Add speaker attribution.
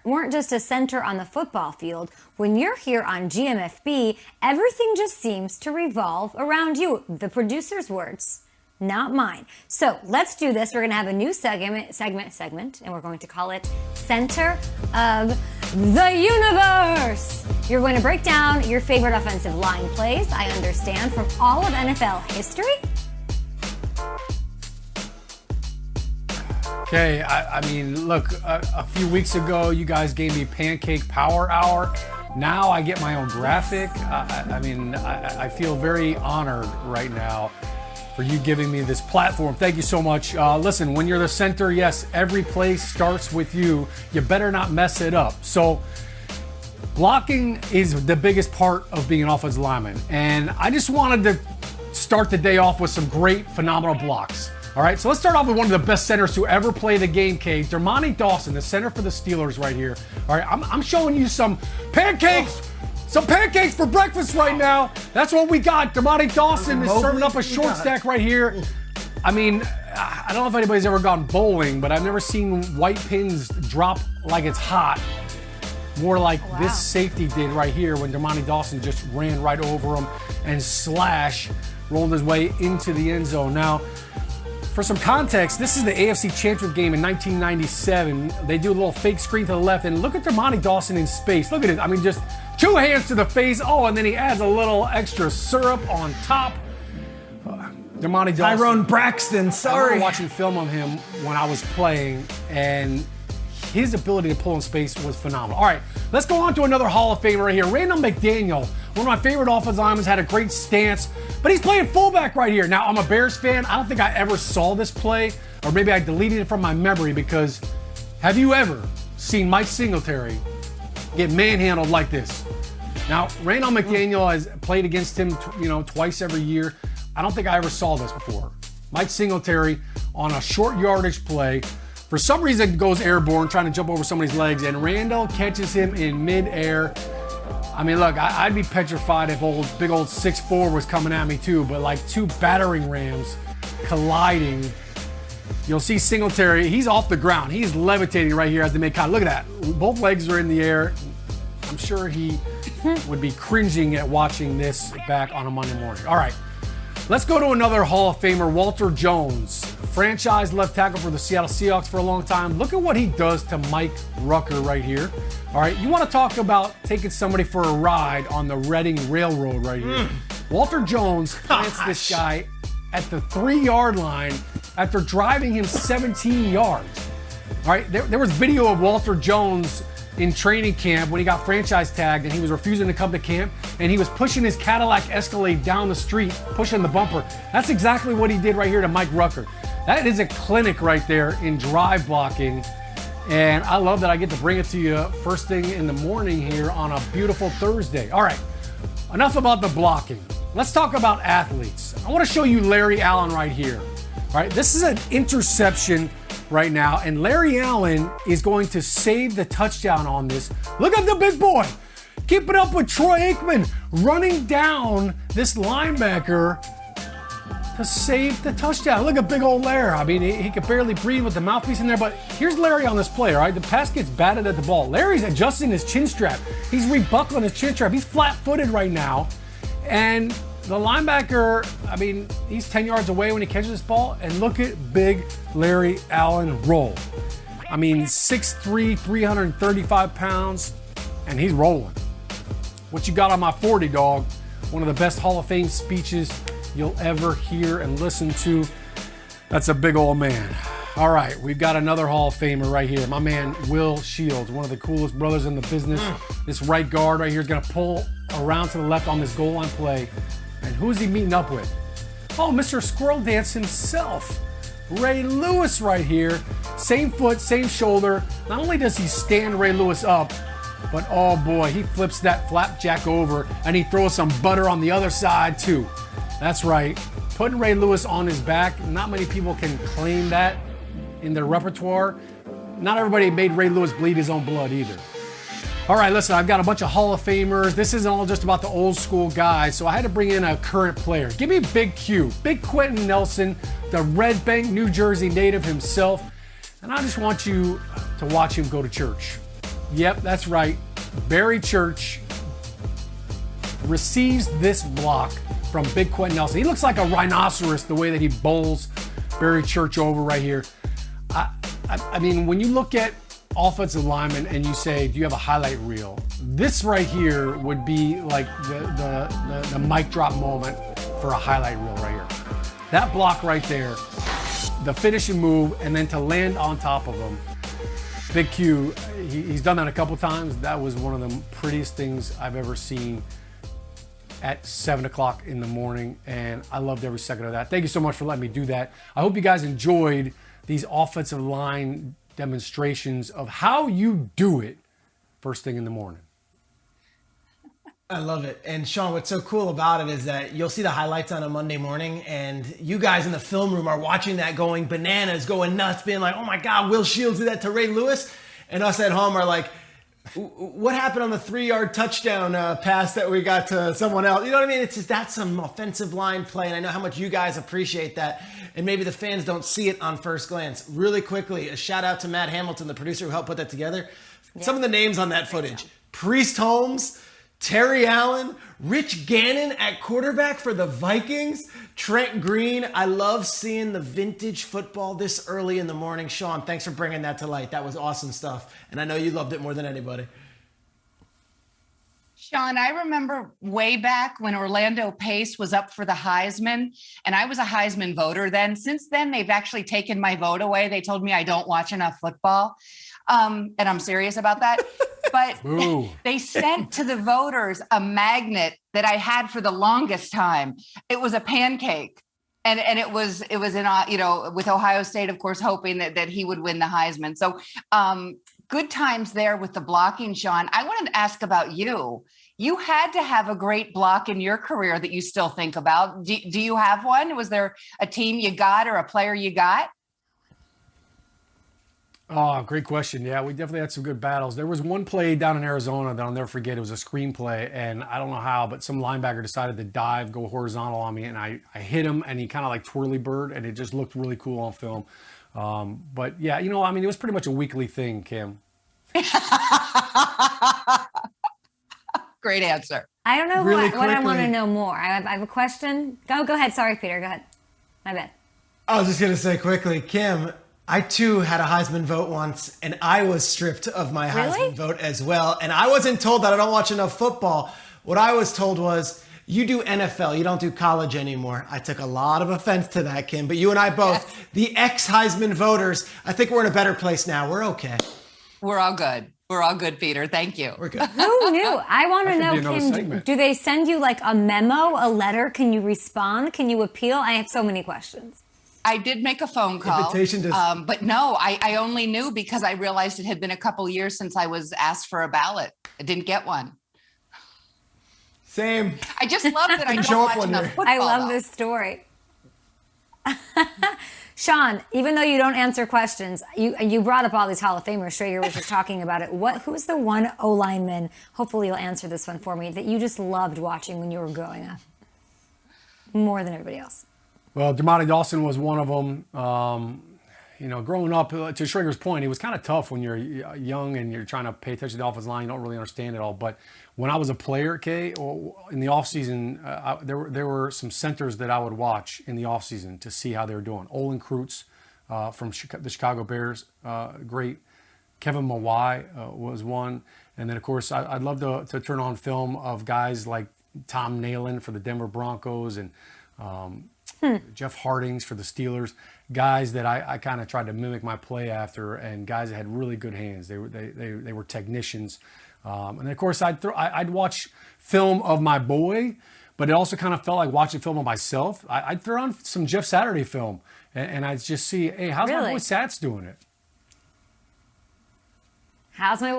Speaker 1: weren't just a center on the football field. When you're here on GMFB, everything just seems to revolve around you. The producer's words, not mine. So let's do this. We're going to have a new segment, and we're going to call it Center of the Universe. You're going to break down your favorite offensive line plays, I understand, from all of NFL history.
Speaker 2: Okay, I mean, look, a few weeks ago, you guys gave me Pancake Power Hour. Now I get my own graphic. I feel very honored right now for you giving me this platform. Thank you so much. Listen, when you're the center, yes, every play starts with you. You better not mess it up. So blocking is the biggest part of being an offensive lineman. And I just wanted to start the day off with some great, phenomenal blocks. All right, so let's start off with one of the best centers to ever play the game, Kate. Dermontti Dawson, the center for the Steelers right here. All right, I'm showing you some pancakes. Some pancakes for breakfast right now. That's what we got. Dermontti Dawson is serving up a short stack right here. I mean, I don't know if anybody's ever gone bowling, but I've never seen white pins drop like it's hot. More like this safety did right here when Dermontti Dawson just ran right over him and rolled his way into the end zone. Now, for some context, this is the AFC Championship game in 1997. They do a little fake screen to the left, and look at Dermontti Dawson in space. Look at it. I mean, just 2 hands to the face. Oh, and then he adds a little extra syrup on top. Dermontti Dawson.
Speaker 3: Tyrone Braxton, sorry.
Speaker 2: I remember watching film of him when I was playing, and his ability to pull in space was phenomenal. All right, let's go on to another Hall of Famer right here. Randall McDaniel, one of my favorite offensive linemen, had a great stance, but he's playing fullback right here. Now, I'm a Bears fan. I don't think I ever saw this play, or maybe I deleted it from my memory, because have you ever seen Mike Singletary get manhandled like this? Now, Randall McDaniel has played against him, twice every year. I don't think I ever saw this before. Mike Singletary on a short yardage play, for some reason goes airborne, trying to jump over somebody's legs, and Randall catches him in midair. I mean, look, I'd be petrified if big old 6'4" was coming at me too, but like 2 battering rams colliding. You'll see Singletary, he's off the ground. He's levitating right here as they make contact. Look at that. Both legs are in the air. I'm sure he would be cringing at watching this back on a Monday morning. All right, let's go to another Hall of Famer, Walter Jones. Franchise left tackle for the Seattle Seahawks for a long time. Look at what he does to Mike Rucker right here. All right, you want to talk about taking somebody for a ride on the Reading Railroad right here. Walter Jones plants this guy at the 3-yard line after driving him 17 yards. All right, there was video of Walter Jones in training camp when he got franchise tagged and he was refusing to come to camp, and he was pushing his Cadillac Escalade down the street, pushing the bumper. That's exactly what he did right here to Mike Rucker. That is a clinic right there in drive blocking, and I love that I get to bring it to you first thing in the morning here on a beautiful Thursday. All right, enough about the blocking. Let's talk about athletes. I want to show you Larry Allen right here. All right, this is an interception right now, and Larry Allen is going to save the touchdown on this. Look at the big boy. Keep it up with Troy Aikman running down this linebacker to save the touchdown. Look at big old Larry. I mean, he could barely breathe with the mouthpiece in there, but here's Larry on this play, all right? The pass gets batted at the ball. Larry's adjusting his chin strap. He's rebuckling his chin strap. He's flat-footed right now, and the linebacker, I mean, he's 10 yards away when he catches this ball, and look at big Larry Allen roll. I mean, 6'3", 335 pounds, and he's rolling. What you got on my 40, dog? One of the best Hall of Fame speeches you'll ever hear and listen to. That's a big old man. All right, we've got another Hall of Famer right here. My man, Will Shields, one of the coolest brothers in the business. This right guard right here is going to pull around to the left on this goal line play. And who's he meeting up with? Oh, Mr. Squirrel Dance himself. Ray Lewis right here. Same foot, same shoulder. Not only does he stand Ray Lewis up, but oh boy, he flips that flapjack over and he throws some butter on the other side too. That's right. Putting Ray Lewis on his back, not many people can claim that in their repertoire. Not everybody made Ray Lewis bleed his own blood either. All right, listen, I've got a bunch of Hall of Famers. This isn't all just about the old school guys, so I had to bring in a current player. Give me Big Q, Big Quentin Nelson, the Red Bank, New Jersey native himself. And I just want you to watch him go to church. Yep, that's right. Barry Church receives this block from Big Quentin Nelson. He looks like a rhinoceros the way that he bowls Barry Church over right here. I mean, when you look at offensive linemen and you say, do you have a highlight reel? This right here would be like the mic drop moment for a highlight reel right here. That block right there, the finishing move, and then to land on top of him. Big Q, he's done that a couple times. That was one of the prettiest things I've ever seen at 7 o'clock in the morning, and I loved every second of that. Thank you so much for letting me do that. I hope you guys enjoyed these offensive line demonstrations of how you do it first thing in the morning.
Speaker 3: I love it. And Shaun, what's so cool about it is that you'll see the highlights on a Monday morning, and you guys in the film room are watching that going bananas, going nuts, being like, oh my God, Will Shields did that to Ray Lewis? And us at home are like, what happened on the 3-yard touchdown pass that we got to someone else? You know what I mean? It's just, that's some offensive line play, and I know how much you guys appreciate that, and maybe the fans don't see it on first glance. Really quickly, a shout out to Matt Hamilton, the producer who helped put that together. Yeah. Some of the names on that footage: Priest Holmes, Terry Allen, Rich Gannon at quarterback for the Vikings, Trent Green. I love seeing the vintage football this early in the morning. Shaun, thanks for bringing that to light. That was awesome stuff. And I know you loved it more than anybody.
Speaker 4: Shaun, I remember way back when Orlando Pace was up for the Heisman, and I was a Heisman voter then. Since then, they've actually taken my vote away. They told me I don't watch enough football. And I'm serious about that. But they sent to the voters a magnet that I had for the longest time. It was a pancake. And it was in, with Ohio State, of course, hoping that he would win the Heisman. So good times there with the blocking, Shaun. I wanted to ask about you. You had to have a great block in your career that you still think about. Do you have one? Was there a team you got or a player you got?
Speaker 2: Oh, great question. Yeah, we definitely had some good battles. There was one play down in Arizona that I'll never forget. It was a screenplay, and I don't know how, but some linebacker decided to dive, go horizontal on me, and I hit him, and he kind of like twirly bird, and it just looked really cool on film. But yeah, it was pretty much a weekly thing, Kim.
Speaker 4: Great answer.
Speaker 1: I don't know what I want to know more. I have a question. Go ahead. Sorry, Peter. Go ahead. My bad.
Speaker 3: I was just going to say quickly, Kim, I too had a Heisman vote once, and I was stripped of my Heisman vote as well. And I wasn't told that I don't watch enough football. What I was told was, you do NFL, you don't do college anymore. I took a lot of offense to that, Kim, but you and I both, the ex-Heisman voters, I think we're in a better place now. We're okay.
Speaker 4: We're all good. We're all good, Peter. Thank you.
Speaker 3: We're good.
Speaker 1: Who knew? I want to know, Kim, do they send you like a memo, a letter? Can you respond? Can you appeal? I have so many questions.
Speaker 4: I did make a phone call, but no, I only knew because I realized it had been a couple years since I was asked for a ballot. I didn't get one.
Speaker 3: Same.
Speaker 4: I just love that I don't watch enough football.
Speaker 1: I love this story. Shaun, even though you don't answer questions, you brought up all these Hall of Famers. Schrager was just talking about it. Who's the one O-lineman, hopefully you'll answer this one for me, that you just loved watching when you were growing up? More than everybody else.
Speaker 2: Well, Demonte Dawson was one of them. Growing up, to Schrager's point, it was kind of tough when you're young and you're trying to pay attention to the offensive line. You don't really understand it all. But when I was a player, Kay, in the offseason, there were some centers that I would watch in the offseason to see how they were doing. Olin Kreutz from the Chicago Bears, great. Kevin Mawai was one. And then, of course, I'd love to turn on film of guys like Tom Nalen for the Denver Broncos and Jeff Hardings for the Steelers, guys that I kind of tried to mimic my play after, and guys that had really good hands. They were technicians, and then of course I'd watch film of my boy, but it also kind of felt like watching film of myself. I'd throw on some Jeff Saturday film, and I'd just see, hey, how's my boy Sats doing it?
Speaker 1: How's my